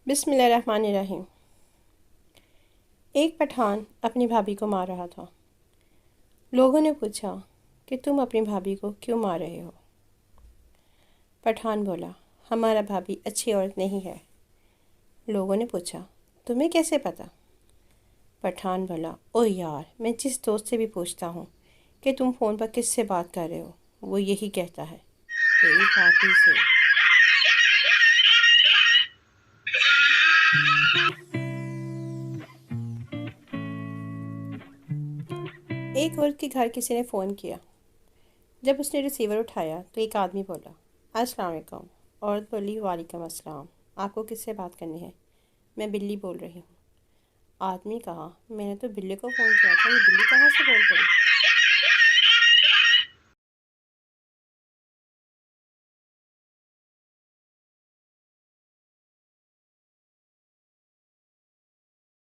بسم اللہ الرحمن الرحیم۔ ایک پٹھان اپنی بھابھی کو مار رہا تھا۔ لوگوں نے پوچھا کہ تم اپنی بھابھی کو کیوں مار رہے ہو؟ پٹھان بولا، ہمارا بھابھی اچھی عورت نہیں ہے۔ لوگوں نے پوچھا، تمہیں کیسے پتہ؟ پٹھان بولا، اوہ یار، میں جس دوست سے بھی پوچھتا ہوں کہ تم فون پر کس سے بات کر رہے ہو، وہ یہی کہتا ہے، تیری بھابھی سے۔ ایک عورت کے گھر کسی نے فون کیا۔ جب اس نے ریسیور اٹھایا تو ایک آدمی بولا، السلام علیکم۔ عورت بولی، وعلیکم السلام، آپ کو کس سے بات کرنی ہے؟ میں بلی بول رہی ہوں۔ آدمی کہا، میں نے تو بلی کو فون کیا تھا، یہ بلی کہاں سے بول پڑی؟